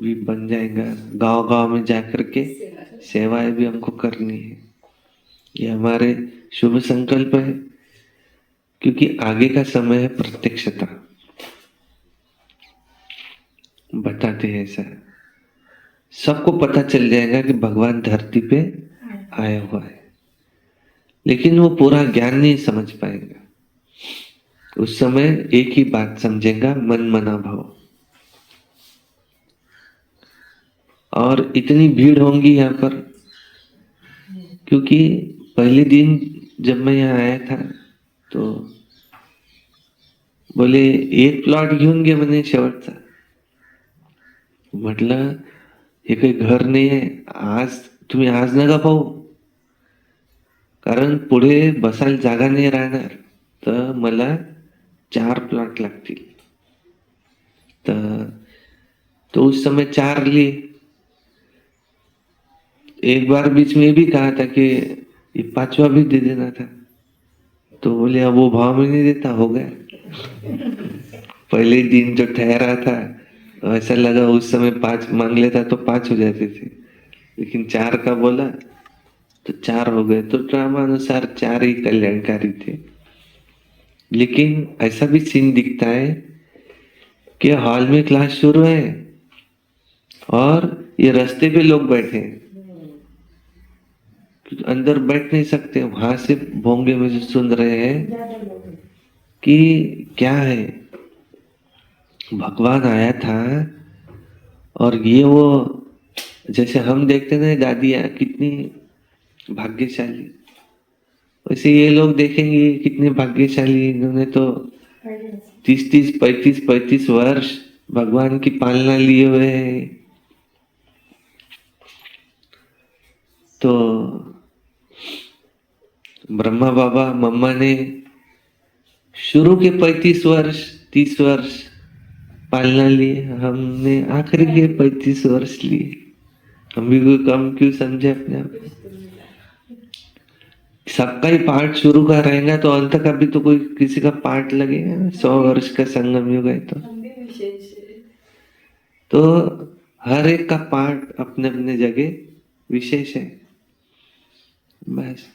भी बन जाएगा। गांव गांव में जाकर के सेवाएं भी हमको करनी है। ये हमारे शुभ संकल्प है, क्योंकि आगे का समय है प्रत्यक्षता। बताते हैं ऐसा, सबको पता चल जाएगा कि भगवान धरती पे आया हुआ है, लेकिन वो पूरा ज्ञान नहीं समझ पाएगा। उस समय एक ही बात समझेगा, मन मना भाव। और इतनी भीड़ होंगी यहाँ पर, क्योंकि पहले दिन जब मैं यहाँ आया था तो बोले एक प्लॉट घेऊन घे म्हणे शेवटचा. म्हटलं हे काही घर नाही आहे, आज तुम्ही आज नका पाहू, कारण पुढे बसायला जागा नाही राहणार, तर मला 4 प्लॉट लागतील. तर तो उस समय 4 लिए. एक बार बीच में भी कहा था कि ये 5वां भी दे देना था, तो बोले अब वो भाव में नहीं देता, हो गया. पहले दिन जो ठहरा था ऐसा लगा उस समय 5 मांग लेता तो 5 हो जाते थे, लेकिन 4 का बोला तो 4 हो गए. तो ड्रामा अनुसार 4 ही कल्याणकारी थे. लेकिन ऐसा भी सीन दिखता है कि हॉल में क्लास शुरू है और ये रास्ते पे लोग बैठे हैं, अंदर बैठ नहीं सकते, वहां से भोंगे में सुन रहे हैं कि क्या है, भगवान आया था. और ये वो जैसे हम देखते ना दादियाँ कितनी भाग्यशाली, वैसे ये लोग देखेंगे कितने भाग्यशाली, इन्होंने तो 30-35 वर्ष भगवान की पालना लिए हुए हैं. तो ब्रह्मा बाबा मम्मा ने शुरू के 35 वर्ष 30 वर्ष पालना लिए, हमने आखिरी के 35 वर्ष लिए. हम भी कोई कम क्यों समझे अपने आप. सबका ही पार्ट शुरू का रहेगा तो अंत का भी तो कोई किसी का पार्ट लगेगा. 100 वर्ष का संगम युग है तो हर एक का पार्ट अपने अपने जगह विशेष है. बस.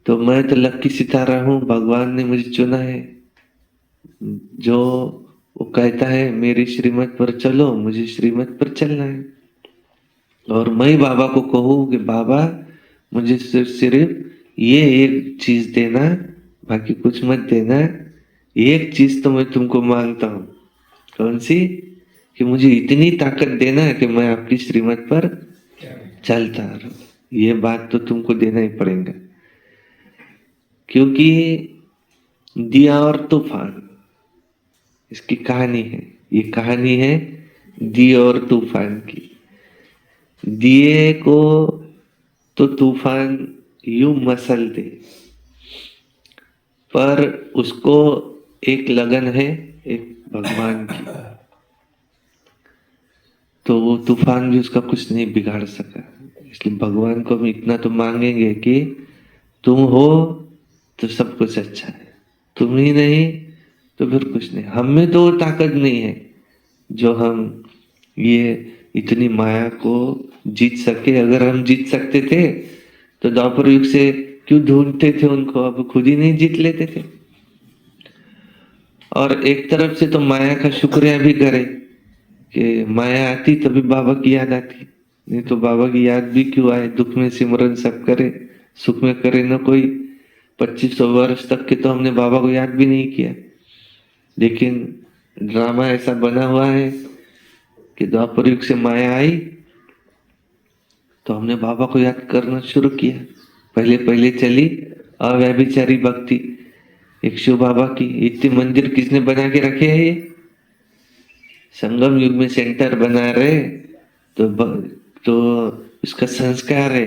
तो मैं तो लक्की सितारा हूँ, भगवान ने मुझे चुना है. जो वो कहता है मेरी श्रीमत पर चलो, मुझे श्रीमत पर चलना है. और मैं बाबा को कहूँ कि बाबा मुझे सिर्फ ये एक चीज देना, बाकी कुछ मत देना. एक चीज तो मैं तुमको मांगता हूँ. कौन सी? कि मुझे इतनी ताकत देना कि मैं आपकी श्रीमत पर चलता रहूं. ये बात तो तुमको देना ही पड़ेगा, क्योंकि दिया और तूफान इसकी कहानी है. ये कहानी है दिए और तूफान की. दिए को तो तूफान यूं मसल दे, पर उसको एक लगन है एक भगवान की, तो वो तूफान भी उसका कुछ नहीं बिगाड़ सका. इसलिए भगवान को हम इतना तो मांगेंगे कि तुम हो तो सब कुछ अच्छा है, तुम ही नहीं तो फिर कुछ नहीं. हम में तो ताकत नहीं है जो हम ये इतनी माया को जीत सके. अगर हम जीत सकते थे तो द्वापर युग से क्यों ढूंढते थे उनको, अब खुद ही नहीं जीत लेते थे. और एक तरफ से तो माया का शुक्रिया भी करे कि माया आती तभी बाबा की याद आती, नहीं तो बाबा की याद भी क्यों आए. दुख में सिमरन सब करे, सुख में करे न कोई. 2500 वर्ष तक के तो हमने बाबा को याद भी नहीं किया, लेकिन ड्रामा ऐसा बना हुआ है कि द्वापर युग से माया आई तो हमने बाबा को याद करना शुरू किया. पहले पहले चली अव्यभिचारी भक्ति, एक शिव बाबा की. इतने मंदिर किसने बना के रखे हैं? ये संगम युग में सेंटर बना रहे तो उसका संस्कार है.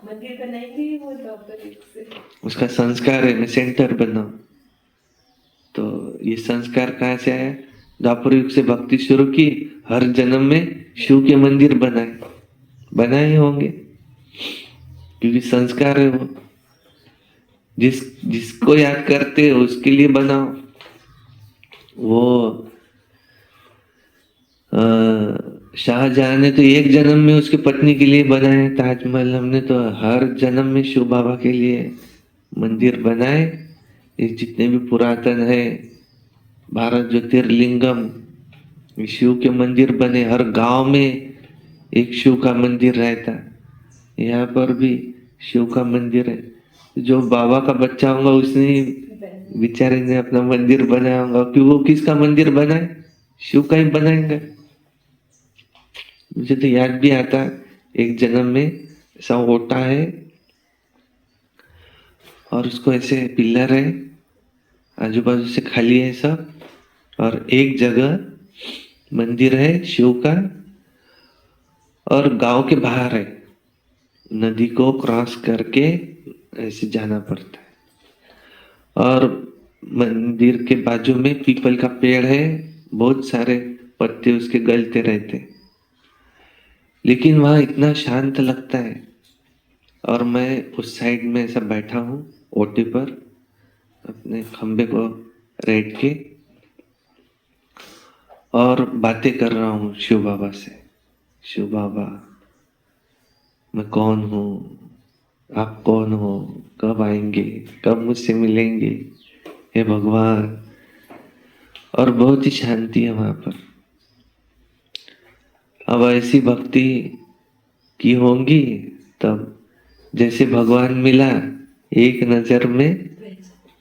मंदिर का नहीं थी वो द्वापर युग से, उसका संस्कार है मैं सेंटर बनाऊं. तो ये संस्कार कहाँ से आया? द्वापर युग से भक्ति शुरू की, हर जन्म में शिव के मंदिर बनाए होंगे, क्योंकि संस्कार है वो. जिसको याद करते हो उसके लिए बनाओ. वो शाहजहां ने तो एक जन्म में उसकी पत्नी के लिए बनाए ताजमहल, हमने तो हर जन्म में शिव बाबा के लिए मंदिर बनाए। ये जितने भी पुरातन है 12 ज्योतिर्लिंगम, ये शिव के मंदिर बने, हर गांव में एक शिव का मंदिर रहता। यहाँ पर भी शिव का मंदिर है। जो बाबा का बच्चा होगा उसने बेचारे ने अपना मंदिर बनाया होगा, कि वो किसका मंदिर बनाए? शिव का ही बनाएंगे। मुझे तो याद भी आता एक जन्म में ऐसा ओटा है और उसको ऐसे पिलर है, आजू बाजू से खाली है सब, और एक जगह मंदिर है शिव का, और गांव के बाहर है, नदी को क्रॉस करके ऐसे जाना पड़ता है। और मंदिर के बाजू में पीपल का पेड़ है, बहुत सारे पत्ते उसके गलते रहते, लेकिन वहां इतना शांत लगता है। और मैं उस साइड में ऐसा बैठा हूँ ओटे पर, अपने खंबे को रेत के, और बातें कर रहा हूँ शिव बाबा से। शिव बाबा, मैं कौन हूँ, आप कौन हो, कब आएंगे, कब मुझसे मिलेंगे, हे भगवान। और बहुत ही शांति है वहां पर। अब ऐसी भक्ति की होंगी तब जैसे भगवान मिला एक नजर में,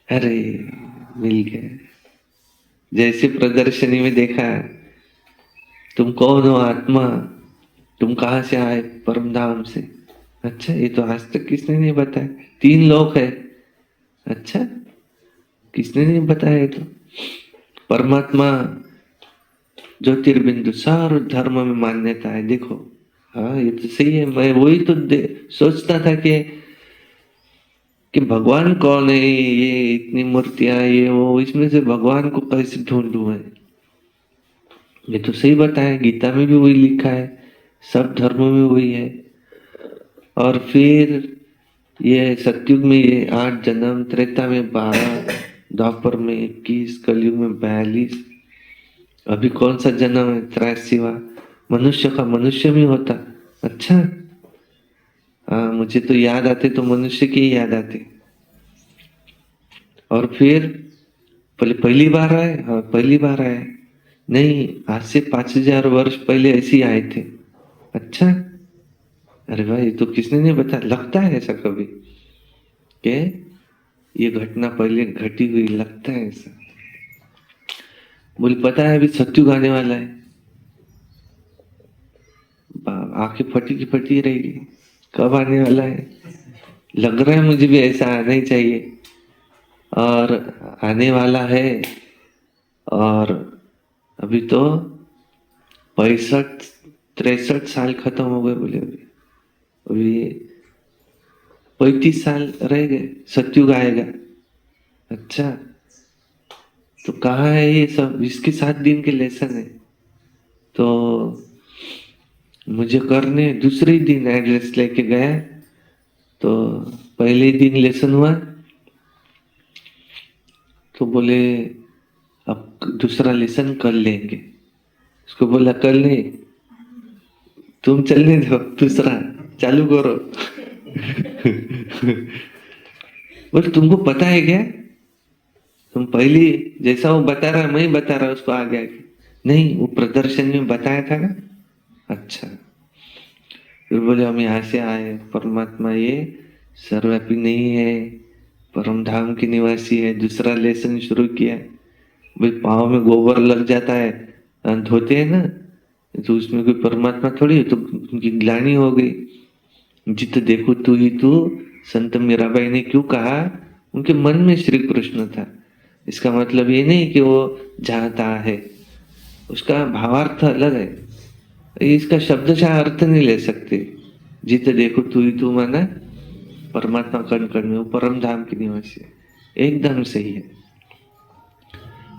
अरे मिल गए। जैसे प्रदर्शनी में देखा, तुम कौन हो आत्मा, तुम कहाँ से आए? परम धाम से। अच्छा, ये तो आज तक किसने नहीं बताया। 3 लोक है। अच्छा, किसने नहीं बताया? ये तो परमात्मा ज्योतिर्बिंदु सार धर्म में मान्यता है, देखो। हाँ, ये तो सही है। मैं वही तो सोचता था कि भगवान कौन है, ये इतनी मूर्तियां, ये वो, इसमें से भगवान को कैसे ढूंढूं मैं? ये तो सही बताया, गीता में भी वही लिखा है, सब धर्मों में वही है। और फिर ये सतयुग में ये 8 जन्म, त्रेता में 12, द्वापर में 21, कलयुग में 42, अभी कौन सा जन्म है? 83वां। मनुष्य का मनुष्य में होता। अच्छा, हाँ, मुझे तो याद आते तो मनुष्य के ही याद आते। और फिर पहली बार आए? हाँ, पहली बार आए। नहीं, आज से 5000 वर्ष पहले ऐसे ही आए थे। अच्छा, अरे भाई, तो किसने नहीं बताया? लगता है ऐसा कभी कि ये घटना पहले घटी हुई, लगता है ऐसा। बोले पता है अभी सत्युग आने वाला है। आंखें फटी की फटी रहेगी, कब आने वाला है? लग रहा है मुझे भी ऐसा आना ही चाहिए, और आने वाला है। और अभी तो 65-63 साल खत्म हो गए बोले। अभी 35 साल रह गए, सतयुग आएगा। अच्छा, तो कहाँ है ये सब? इसके 7 दिन के लेसन है, तो मुझे करने दूसरे ही दिन एड्रेस लेके गया। तो पहले ही दिन लेसन हुआ, तो बोले अब दूसरा लेसन कल लेंगे। उसको बोला कल नहीं, तुम चलने दो, दूसरा चालू करो। बोले तुमको पता है क्या, तुम पहली जैसा वो बता रहा मैं ही बता रहा उसको आगे आगे। नहीं, वो प्रदर्शन में बताया था ना। अच्छा, फिर बोले हम यहाँ से आए, परमात्मा ये सर्वव्यापी नहीं है, परम धाम के निवासी है। दूसरा लेसन शुरू किया। भाई, पाँव में गोबर लग जाता है, धोते हैं ना, तो उसमें कोई परमात्मा थोड़ी है, तो उनकी ग्लानि हो गई। जित देखो तू ही तू, संत मीराबाई ने क्यों कहा? उनके मन में श्री कृष्ण था। इसका मतलब ये नहीं कि वो चाहता है, उसका भावार्थ अलग है। इसका शब्दशः अर्थ नहीं ले सकते। जित देखो तू ही तू माना परमात्मा कण कण में, वो परम धाम की निवासी है, एकदम सही है।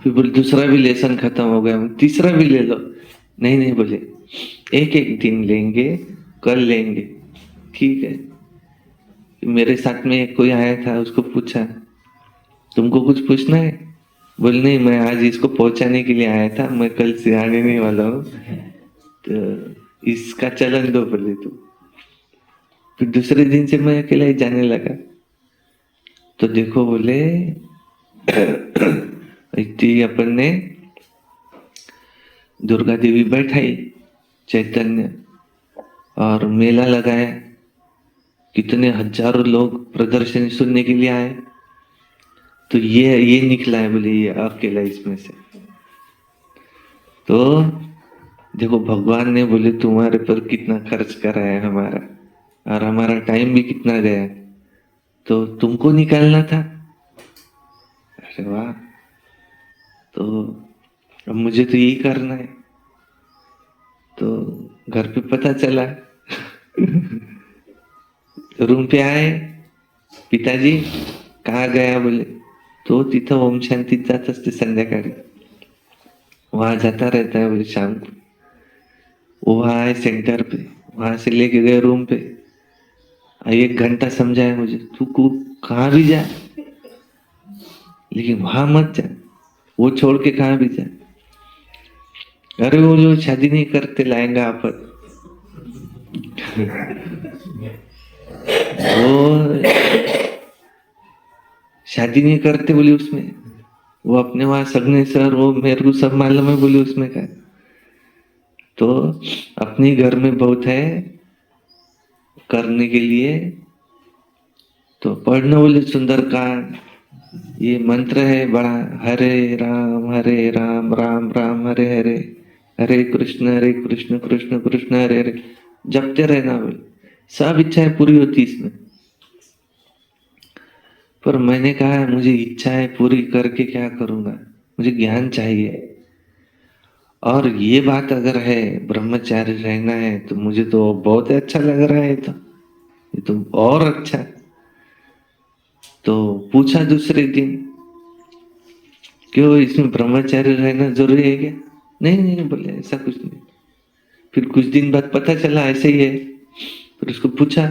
फिर बोले दूसरा भी लेसन खत्म हो गया, तीसरा भी ले लो। नहीं नहीं बोले, एक एक दिन लेंगे, कल लेंगे। ठीक है। मेरे साथ में एक कोई आया था, उसको पूछा तुमको कुछ पूछना है? बोले नहीं, मैं आज इसको पहुंचाने के लिए आया था, मैं कल से आने नहीं वाला हूँ। तो इसका चलन दो बोले तो। फिर दूसरे दिन से मैं अकेला ही जाने लगा। तो देखो बोले इतनी अपन ने दुर्गा देवी बैठाई चैतन्य और मेला लगाया, कितने हजारों लोग प्रदर्शनी सुनने के लिए आए। तो ये निकला है बोले ये अकेला इसमें से। तो देखो भगवान ने बोले तुम्हारे पर कितना खर्च करा है हमारा, और हमारा टाइम भी कितना गया, तो तुमको निकालना था। अरे वाह, तो अब मुझे तो यही करना है। तो घर पे पता चला रूम पे आए, पिताजी कहाँ गया बोले, तो तिथं ओम शांतीत जात असते संध्याकाळी, वहां जाता रहता है बोले शाम को। वो वहां आए सेंटर पे, वहां से लेके गए रूम पे, 1 घंटा समझाया मुझे, तू कहाँ भी जा लेकिन वहां मत जा, वो छोड़ के कहाँ भी जा। अरे वो जो शादी नहीं करते लाएंगा आपत वो शादी नहीं करते बोले उसमें, वो अपने वहां सगने सर, वो मेरे को सब मालूम है बोले उसमें का। तो अपने घर में बहुत है करने के लिए, तो पढ़ना बोले सुंदरकांड, ये मंत्र है बड़ा, हरे राम राम राम हरे हरे, हरे कृष्ण कृष्ण कृष्ण हरे हरे, जपते रहना बोले, सब इच्छाएं पूरी होती इसमें। पर मैंने कहा मुझे इच्छाएं पूरी करके क्या करूंगा, मुझे ज्ञान चाहिए। और ये बात अगर है ब्रह्मचारी रहना है तो मुझे तो बहुत अच्छा लग रहा है, तो ये तो और अच्छा। तो पूछा दूसरे दिन, क्यों इसमें ब्रह्मचारी रहना जरूरी है क्या? नहीं नहीं बोले ऐसा कुछ नहीं। फिर कुछ दिन बाद पता चला ऐसे ही है। फिर उसको पूछा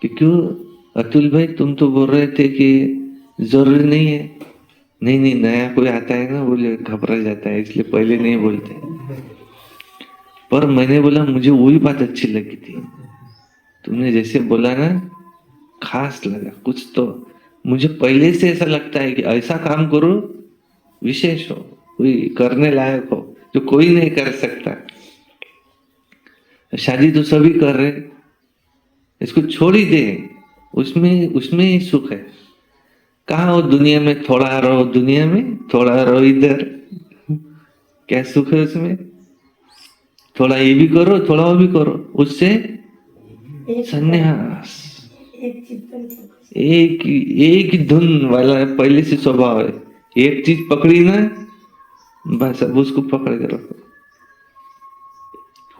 कि क्यों अतुल भाई, तुम तो बोल रहे थे कि जरूरी नहीं है। नहीं नहीं, नया कोई आता है ना बोले घबरा जाता है, इसलिए पहले नहीं बोलते। पर मैंने बोला मुझे वही बात अच्छी लगी थी, तुमने जैसे बोला ना खास लगा कुछ। तो मुझे पहले से ऐसा लगता है कि ऐसा काम करो विशेष हो, कोई करने लायक हो, जो कोई नहीं कर सकता। शादी तो सभी कर रहे, इसको छोड़ ही दे, उसमें ही सुख है। कहा हो दुनिया में, थोड़ा रहो दुनिया में, थोड़ा रहो इधर, क्या सुख है उसमें? थोड़ा ये भी करो थोड़ा वो भी करो, उससे संन्यास। एक ही धुन वाला पहले से स्वभाव है, एक चीज पकड़ी ना बस अब उसको पकड़ के रखो।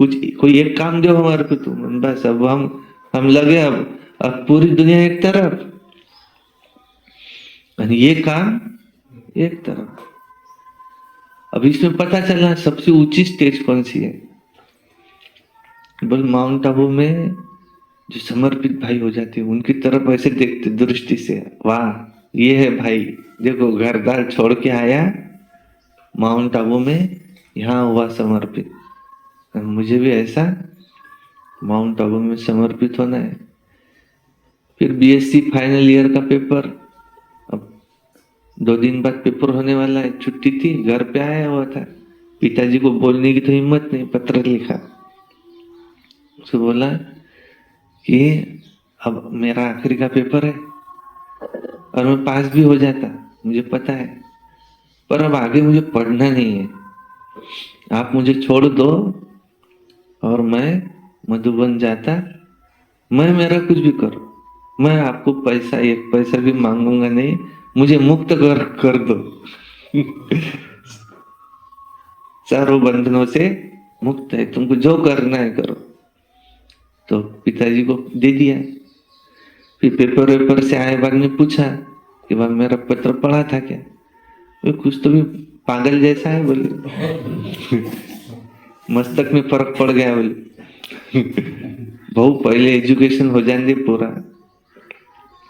कुछ कोई एक काम दो हमारे को तुम, बस अब हम लगे, अब पूरी दुनिया एक तरफ और ये काम एक तरफ। अब इसमें पता चला सबसे ऊंची स्टेज कौन सी है, बोल माउंट आबू में जो समर्पित भाई हो जाते हैं उनकी तरफ ऐसे देखते दृष्टि से, वाह ये है भाई, देखो घरदार छोड़ के आया माउंट आबू में, यहाँ हुआ समर्पित। मुझे भी ऐसा माउंट आबू में समर्पित होना है। फिर बीएससी फाइनल ईयर का पेपर, अब 2 दिन बाद पेपर होने वाला है, छुट्टी थी, घर पे आया हुआ था। पिताजी को बोलने की तो हिम्मत नहीं, पत्र लिखा, उसको बोला कि अब मेरा आखिरी का पेपर है और मैं पास भी हो जाता मुझे पता है, पर अब आगे मुझे पढ़ना नहीं है, आप मुझे छोड़ दो और मैं मधुबन जाता, मैं मेरा कुछ भी करो, मैं आपको पैसा 1 पैसा भी मांगूंगा नहीं, मुझे मुक्त कर दो चारों बंधनों से मुक्त है, तुमको जो करना है करो। तो पिताजी को दे दिया। फिर पेपर से आए बाद में पूछा कि भाई मेरा पत्र पढ़ा था क्या? कुछ तो भी पागल जैसा है बोले मस्तक में फर्क पड़ गया बोले बहु पहले एजुकेशन हो जाने पूरा,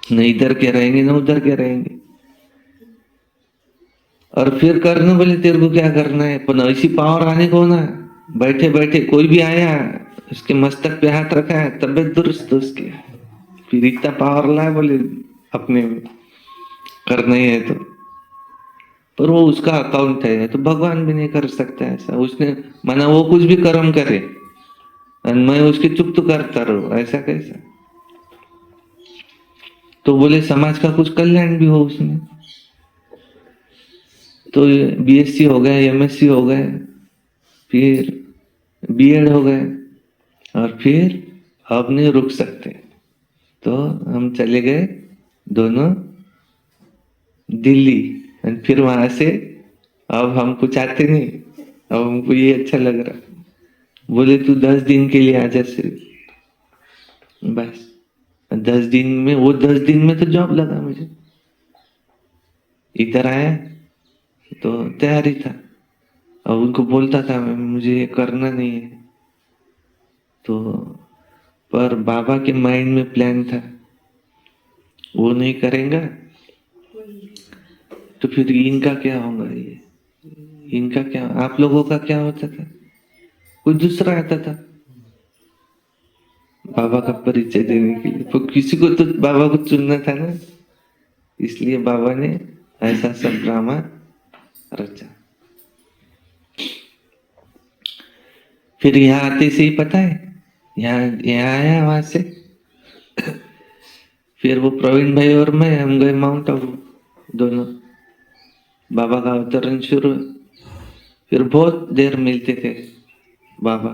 न इधर के रहेंगे न उधर के रहेंगे, और फिर करना बोले तेरे को क्या करना है, पर ऐसी पावर आने को ना बैठे बैठे कोई भी आया, उसके मस्तक पे हाथ रखा है, तबियत दुरुस्त उसकी। फिर इतना पावर ला बोले अपने में करना ही है तो। पर वो उसका अकाउंट है, तो भगवान भी नहीं कर सकता ऐसा। उसने माना वो कुछ भी कर्म करे और मैं उसकी चुप तो करता रहूं, ऐसा कैसा? तो बोले समाज का कुछ कल्याण भी हो उसमें। तो बीएससी हो गए, एमएससी हो गए, फिर बीएड हो गए, और फिर अब नहीं रुक सकते। तो हम चले गए दोनों दिल्ली, और फिर वहां से अब हमको चाहते नहीं, अब हमको ये अच्छा लग रहा। बोले तू 10 दिन के लिए आजा सिर्फ, बस। 10 दिन में, वो 10 दिन में तो जॉब लगा मुझे। इधर आया तो तैयारी था, और उनको बोलता था मैं मुझे ये करना नहीं है। तो पर बाबा के माइंड में प्लान था, वो नहीं करेगा तो फिर इनका क्या होगा, ये इनका क्या, आप लोगों का क्या होता था? कोई दूसरा आता था बाबा का परिचय देने के लिए। तो किसी को तो बाबा को चुनना था ना, इसलिए बाबा ने ऐसा सब ड्रामा रचा। फिर यहाँ आते से ही पता है, यहाँ यहाँ आया वहां से। फिर वो प्रवीण भाई और मैं, हम गए माउंट आबू दोनों। बाबा का अवतरण शुरू है। फिर बहुत देर मिलते थे बाबा।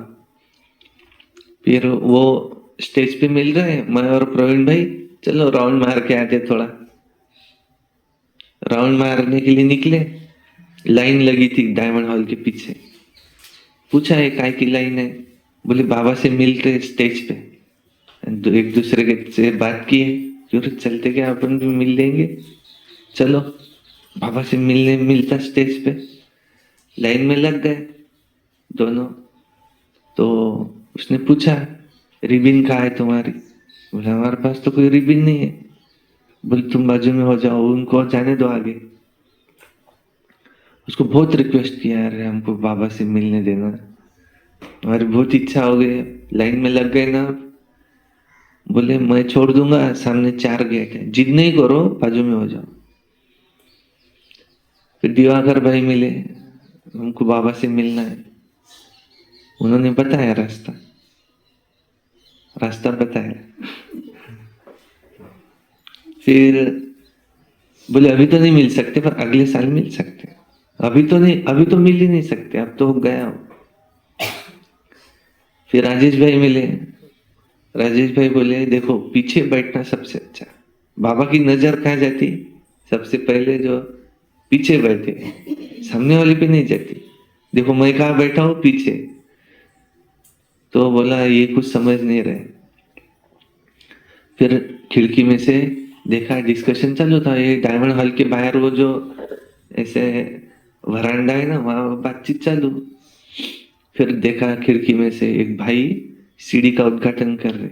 फिर वो स्टेज पे मिल रहे हैं, मैं और प्रवीण भाई, चलो राउंड मार के आते थोड़ा। राउंड मारने के लिए निकले, लाइन लगी थी डायमंड हॉल के पीछे। पूछा है काय की लाइन है? बोले बाबा से मिलते स्टेज पे। एक दूसरे के से बात की है, क्यों चलते क्या अपन भी मिल लेंगे, चलो। बाबा से मिलने मिलता स्टेज पे, लाइन में लग गए दोनों। तो उसने पूछा रिबिन कहाँ है तुम्हारी? बोला हमारे पास तो कोई रिबिन नहीं है। बोले तुम बाजू में हो जाओ, उनको जाने दो आगे। उसको बहुत रिक्वेस्ट किया, यार हमको बाबा से मिलने देना, हमारी बहुत इच्छा हो गई। लाइन में लग गए ना। बोले मैं छोड़ दूंगा, सामने 4 गेट है, जिद नहीं करो, बाजू में हो जाओ। फिर दिवाकर भाई मिले, हमको बाबा से मिलना है। उन्होंने बताया रास्ता, रास्ता बताया। फिर बोले अभी तो नहीं मिल सकते, पर अगले साल मिल सकते हैं। अभी तो नहीं, अभी तो मिल ही नहीं सकते, अब तो गया हूं। फिर राजेश भाई मिले। राजेश भाई बोले देखो पीछे बैठना सबसे अच्छा। बाबा की नजर कहाँ जाती? सबसे पहले जो पीछे बैठे, सामने वाले पे नहीं जाती। देखो मैं कहाँ बैठा हूँ, पीछे। तो बोला ये कुछ समझ नहीं रहे। फिर खिड़की में से देखा, डिस्कशन चालू था। ये डायमंड हॉल के बाहर वो जो ऐसे वरांडा है ना, वहां बातचीत चालू। फिर देखा खिड़की में से एक भाई सीढ़ी का उद्घाटन कर रहे।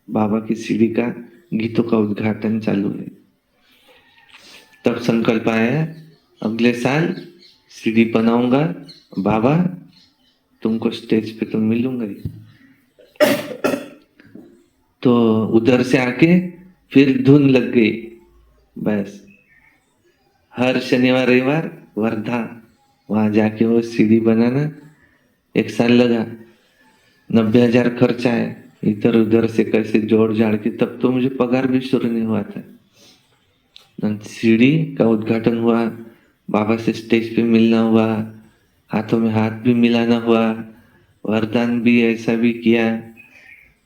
बाबा की सीढ़ी का गीतों का उद्घाटन चालू है। तब संकल्प आया, अगले साल सीढ़ी बनाऊंगा, बाबा तुमको स्टेज पे तो मिलूंगा ही। तो उधर से आके फिर धुन लग गई, बस। हर शनिवार रविवार वर्धा, वहां जाके वो सीढ़ी बनाना। 1 साल लगा, 90,000 खर्चा है, इधर उधर से कैसे जोड़ जाड़ के। तब तो मुझे पगार भी शुरू नहीं हुआ था। सीढ़ी का उद्घाटन हुआ, बाबा से स्टेज पे मिलना हुआ, हाथों में हाथ भी मिलाना हुआ, वरदान भी ऐसा भी किया।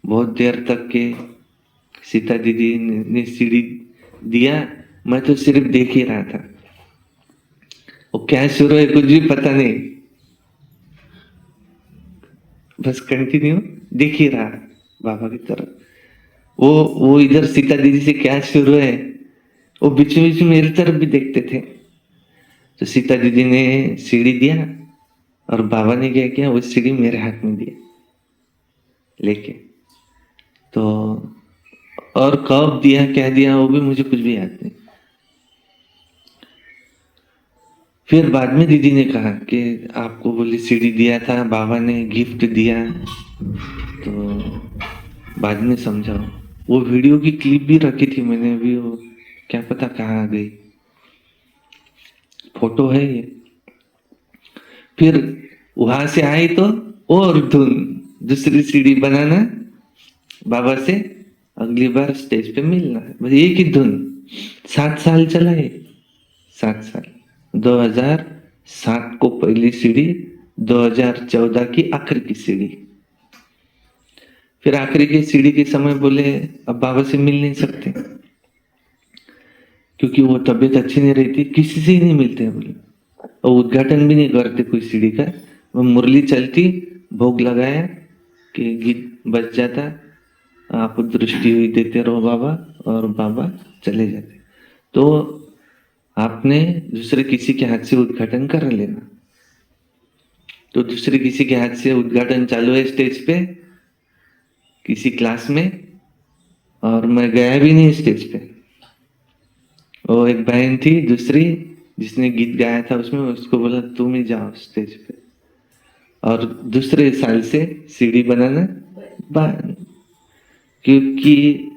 बहुत देर तक के सीता दीदी ने सीढ़ी दिया, मैं तो सिर्फ देख ही रहा था। वो क्या शुरू है कुछ भी पता नहीं, बस कंटिन्यू देख ही रहा बाबा की तरफ। वो इधर सीता दीदी से क्या शुरू है, वो बीच बीच में मेरी तरफ भी देखते थे। तो सीता दीदी ने सीढ़ी दिया, और बाबा ने क्या किया, वो सीढ़ी मेरे हाथ में दिया लेके। तो और कब दिया क्या दिया वो भी मुझे कुछ भी याद नहीं। फिर बाद में दीदी ने कहा कि आपको बोली सीडी दिया था बाबा ने, गिफ्ट दिया। तो बाद में समझा, वो वीडियो की क्लिप भी रखी थी मैंने अभी, वो क्या पता कहाँ आ गई। फोटो है ये। फिर वहां से आई तो और धुन, दूसरी सीडी बनाना, बाबा से अगली बार स्टेज पे मिलना, बस एक ही धुन। 7 साल चला है, 7 साल। 2007 को पहली सीडी, 2014 की आखिरी की सीडी। फिर आखिरी की सीडी के समय बोले अब बाबा से मिल नहीं सकते, क्योंकि वो तबीयत अच्छी नहीं रहती, किसी से ही नहीं मिलते बोले, और उद्घाटन भी नहीं करते कोई सीडी का। वो मुरली चलती, भोग लगाया कि गीत बज जाता, आप दृष्टि हुई देते रहो बाबा, और बाबा चले जाते। तो आपने दूसरे किसी के हाथ से उद्घाटन कर लेना। तो दूसरे किसी के हाथ से उद्घाटन चालू है स्टेज पे, किसी क्लास में, और मैं गया भी नहीं स्टेज पे। वो एक बहन थी दूसरी जिसने गीत गाया था उसमें, उसको बोला तुम ही जाओ स्टेज पे, और दूसरे साल से सीडी बनाना बंद, क्योंकि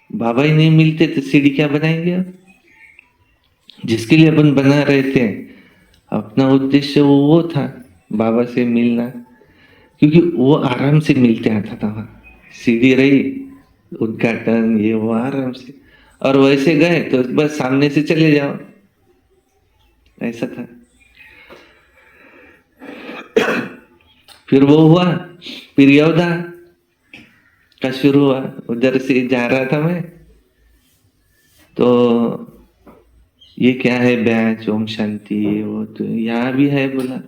बाबा ही नहीं मिलते तो सीडी क्या बनाएंगे आप? जिसके लिए अपन बना रहे थे, अपना उद्देश्य वो था बाबा से मिलना, क्योंकि वो आराम से मिलते आता था वहां। सीडी रही, उद्घाटन ये वो आराम से, और वैसे गए तो बस सामने से चले जाओ, ऐसा था। फिर वो हुआ, फिर योद्धा का शुरू हुआ। उधर से जा रहा था मैं, तो ये क्या है बैच, ओम शांति, वो तो यहाँ भी है बोला,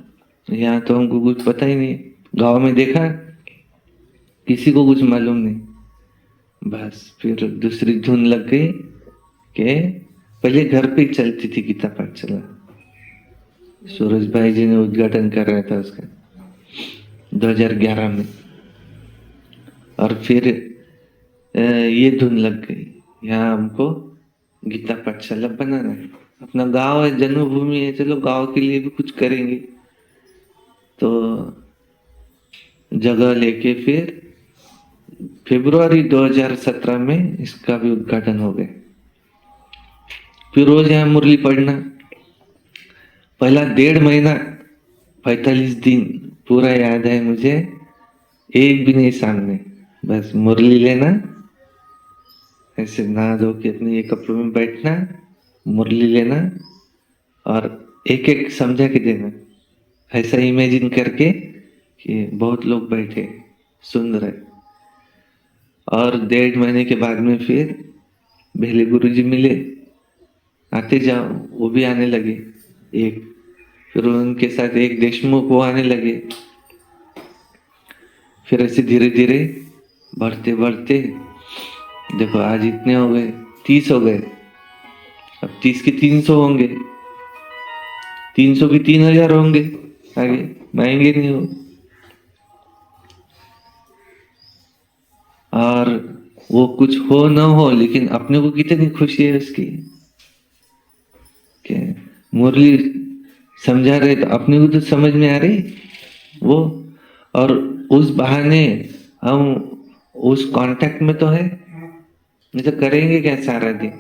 यहाँ तो हमको कुछ पता ही नहीं, गांव में देखा किसी को कुछ मालूम नहीं। बस फिर दूसरी धुन लग गई कि पहले घर पे ही चलती थी गीता पाठशाला, सूरज भाई जी ने उद्घाटन कर रहा था उसका 2011 में। और फिर ये धुन लग गई, यहाँ हमको गीता पाठशाला बनाना है, अपना गांव है, जन्मभूमि है, चलो गांव के लिए भी कुछ करेंगे। तो जगह लेके फिर फरवरी 2017 में इसका भी उद्घाटन हो गया। फिर रोज यहाँ मुरली पढ़ना, पहला 1.5 महीना 45 दिन पूरा याद है मुझे, एक भी नहीं सामने, बस मुरली लेना, ऐसे नहा धो के अपने ये कपड़ों में बैठना, मुरली लेना, और एक एक समझा के देना, ऐसा इमेजिन करके कि बहुत लोग बैठे सुन रहे। और 1.5 महीने के बाद में फिर बेले गुरुजी मिले, आते जाओ, वो भी आने लगे एक, फिर उनके साथ एक देशमुख वो आने लगे। फिर ऐसे धीरे धीरे बढ़ते बढ़ते देखो आज इतने हो गए, 30 हो गए, अब 30 के 300 होंगे, 300 के 3000 होंगे, आगे मांगेंगे नहीं हो। और वो कुछ हो ना हो, लेकिन अपने को कितनी खुशी है उसकी, कि मुरली समझा रहे तो अपने को तो समझ में आ रही वो, और उस बहाने हम उस कांटेक्ट में तो है, नहीं तो करेंगे क्या सारा दिन।